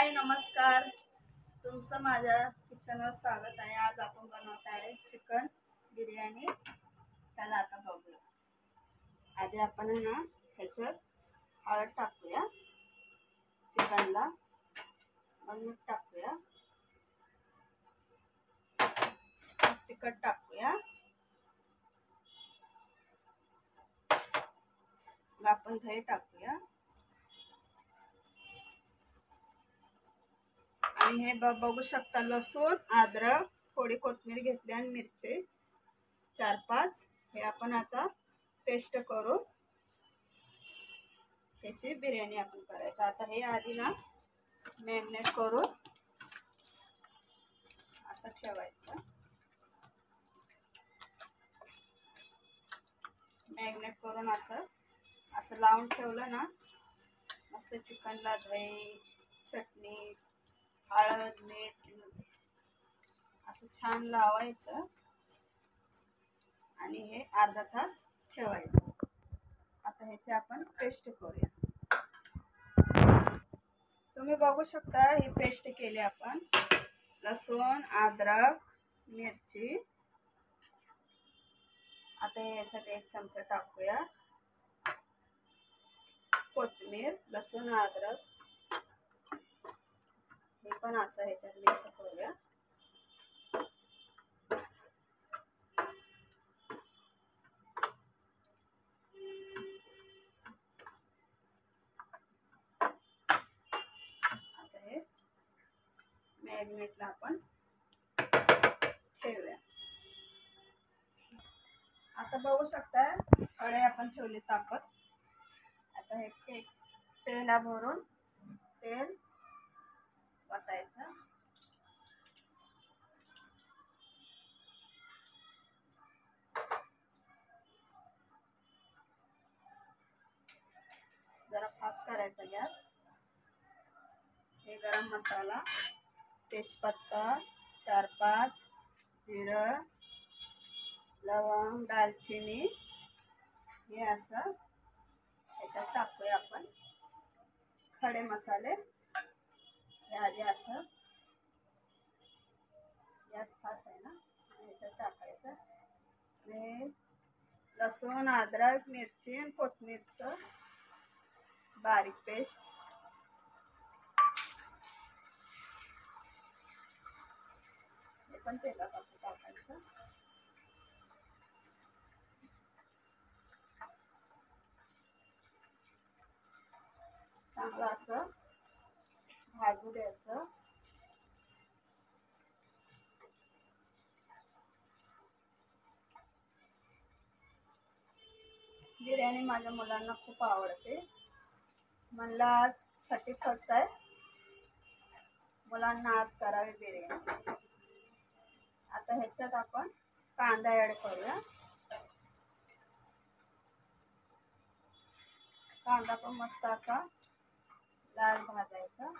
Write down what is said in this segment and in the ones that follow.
हाय नमस्कार, तुमचं माझ्या किचनवर स्वागत आहे। आज आपण बनवत आहे चिकन बिर्याणी। चला आता बघूया। आधी आपण ना ह्याच्यात हळद टाकूया चिकनला, मग मीठ टाकूया, तिखट टाकूया, मग आपण दही टाकूया आणि हे बघू शकता लसूण, अद्रक, थोडी कोथिंबीर घेतली आणि मिरची 4-5 हे आपण आता पेस्ट करू। त्याची बिर्याणी आपण करायची। आता हे आधी ना मॅरिनेट करून असं ठेवायचं। मॅरिनेट करून असं लावून ठेवलं ना, मस्त चिकनला दही, चटणी, हळद, मीठ असं छान लावायचं आणि हे अर्धा तास ठेवायचं। आता ह्याची आपण पेस्ट करूया। तुम्ही बघू शकता ही पेस्ट केली आपण, लसूण, अद्रक, मिरची। आता याच्यात 1 चमचा टाकूया कोथिंबीर, लसूण, अद्रक हे पण असं ह्याच्यात मिक्स करूया। आता हे मॅरिनेटला आपण ठेवूया। आता बघू शकता कढई आपण ठेवली तापत। आता हे तेला भरून तेल ओतायचं। जरा फास्ट करायचा गॅस। हे गरम मसाला, तेजपत्ता, 4-5 जिरं, लवंग, दालचिनी हे असं ह्याच्यात टाकूया आपण। खडे मसाले हे आधी असं गॅस फास्ट आहे ना, ह्याच्यात टाकायचं। हे लसूण, अद्रक, मिरची आणि कोथिंबीरचं बारीक पेस्ट हे पण तेलात असं टाकायचं। चांगलं असं भाजू द्यायचं। बिर्याणी माझ्या मुलांना खूप आवडते। म्हणलं आज 31st आहे, मुलांना आज करावी बिर्याणी। आता ह्याच्यात आपण कांदा ऍड करूया। कांदा पण मस्त असा लाल भाजायचा।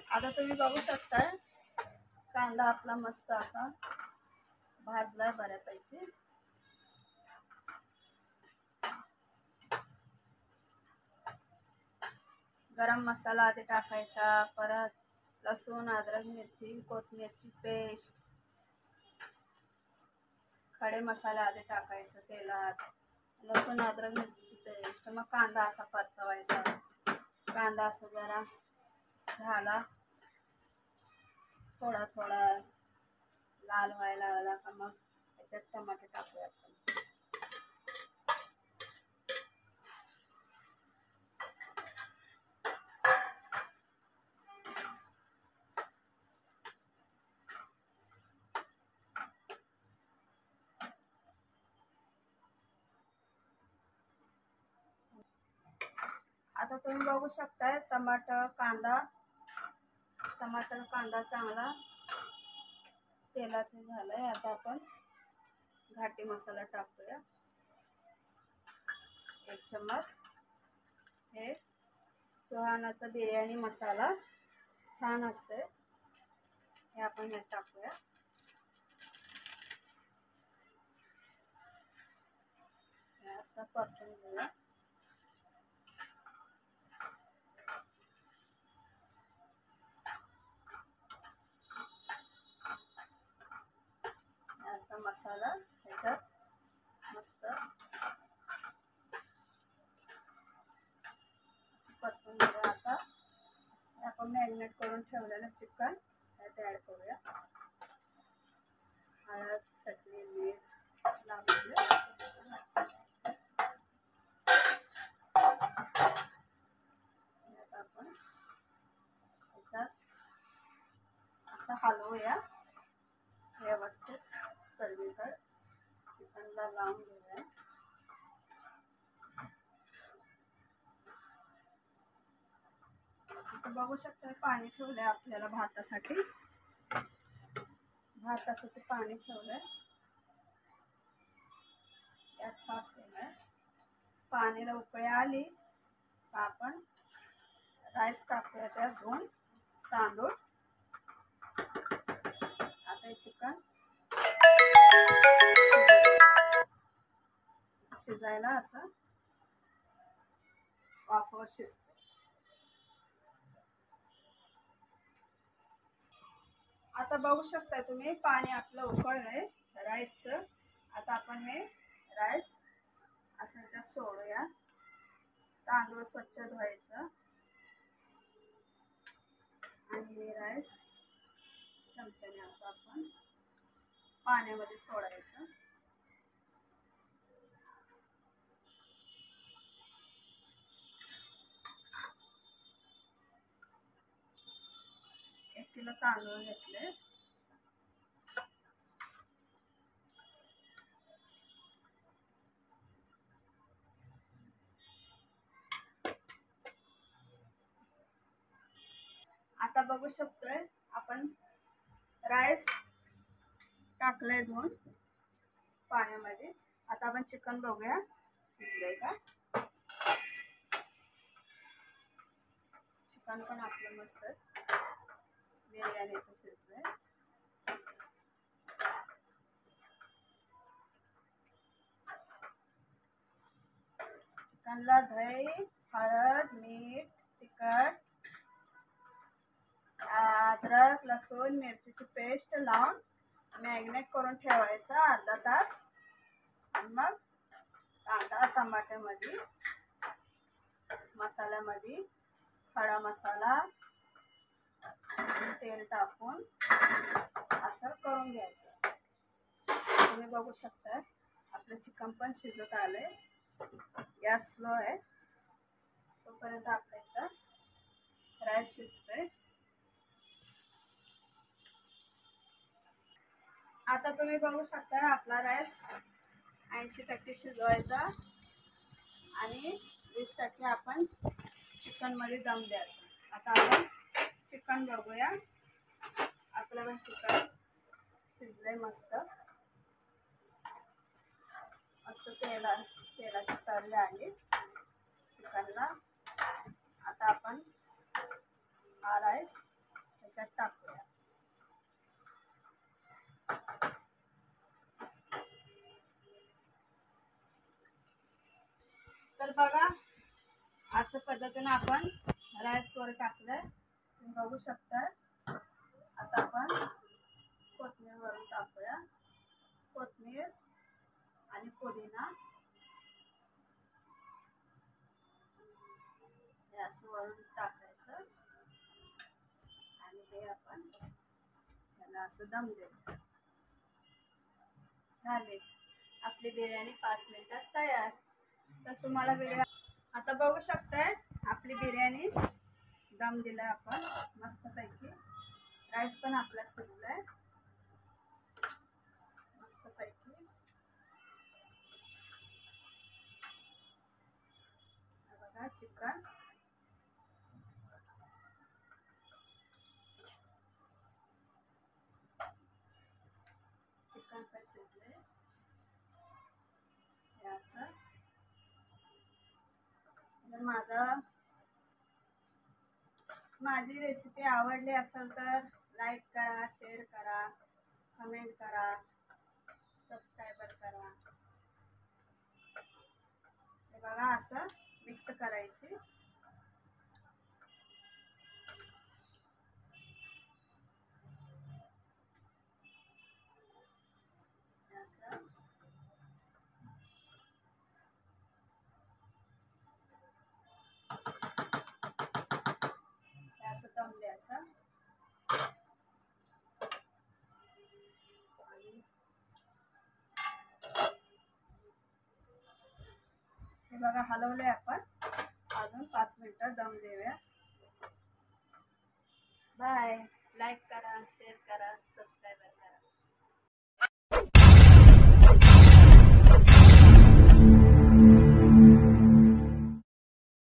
आता तुम्ही बघू शकता कांदा आपला मस्त असा भाजलाय बऱ्यापैकी। गरम मसाला आधी टाकायचा, परत लसूण, अद्रक, मिरची, कोथिंबीरची पेस्ट, खडे मसाले आधी टाकायचं तेलात, लसूण, अद्रक, मिरचीची पेस्ट, मग कांदा असा परतवायचा। कांदा असा जरा झाला थोडा थोडा लाल व्हायला लागला का मग त्याच्यात टमाटे टाकूया आपण। आता तुम्ही बघू शकताय टमाटर कांदा चांगला तेलात झालाय। आता आपण घाटी मसाला टाकूया 1 चम्मच। हे सुहानाचा बिर्याणी मसाला छान असते, हे आपण यात टाकूया। असं परतून घेऊया. असा मसाला त्याच्यात मस्त परतून घेऊया. आता आपण मॅरिनेट करून ठेवलेलं चिकन त्यात ॲड करूया. हळद, चटणी, मीठ लावून आपण त्याच्यात असं हलवूया व्यवस्थित. सर्वीकडे चिकनला लावून घेऊया. इथं बघू शकता पाणी ठेवलंय आपल्याला भातासाठी. भातासाठी पाणी ठेवलंय. गॅस फास्ट केलाय. पाणीला उकळी आली का आपण राईस टाकूया त्यात 2 तांदूळ. आता हे चिकन शिजायला असं वाफवर शिजते. आता बघू शकता तुम्ही पाणी आपलं उकळलंय राईसचं. आता आपण हे राईस असं त्याच्यात सोडूया. तांदूळ स्वच्छ धुवायचं आणि हे राईस चमच्याने असं आपण पाण्यामध्ये सोडायचं. एक किलो तांदूळ घेतले. आता बघू शकतोय आपण राईस टाकलंय धुवून पाण्यामध्ये. आता आपण चिकन बघूया शिजलंय का. चिकन पण आपलं मस्त बिर्याणीचं शिजलंय. चिकनला दही, हळद, मीठ, तिखट, अद्रक, लसूण, मिरचीची पेस्ट लावून मॅरिनेट करून ठेवायचं अर्धा तास. आणि मग कांदा टमाट्यामध्ये मसाल्यामध्ये खडा मसाला तेल टाकून असं करून घ्यायचं. तुम्ही बघू शकता आपलं चिकन पण शिजत आलंय. गॅस स्लो आहे. तोपर्यंत आपल्या इथं राईस शिजतंय. आता तुम्ही बघू शकता आपला राईस 80% शिजवायचा आणि 20% आपण चिकनमध्ये दम द्यायचा. आता आपण चिकन बघूया. आपलं पण चिकन शिजलंय मस्त. मस्त तेलाची तरी आली चिकनला. आता आपण हा राईस त्याच्यात टाकूया. तर बघा असं पद्धतीने आपण राईस वर टाकलंय. तुम्ही बघू शकता. आता आपण कोथिंबीर वरून टाकूया. कोथिंबीर आणि पुदिना हे असं वरून टाकायचं आणि हे आपण त्याला असं दम देऊ. झाले आपली बिर्याणी 5 मिनिटात तयार. तर तुम्हाला व्हिडिओ आता बघू शकताय आपली बिर्याणी दम दिलाय आपण मस्तपैकी. राईस पण आपला शिजलाय मस्तपैकी. बघा चिकन पण शिजले. असं जर माझी रेसिपी आवडली असेल तर लाईक करा, शेअर करा, कमेंट करा, सबस्क्राईबर करा. असं मिक्स करायची. असं असं दम द्यायचा. हे बघा हलवलंय आपण. अजून 5 मिनिटं दम देऊया. बाय. लाईक करा, शेअर करा, सबस्क्राईब करा.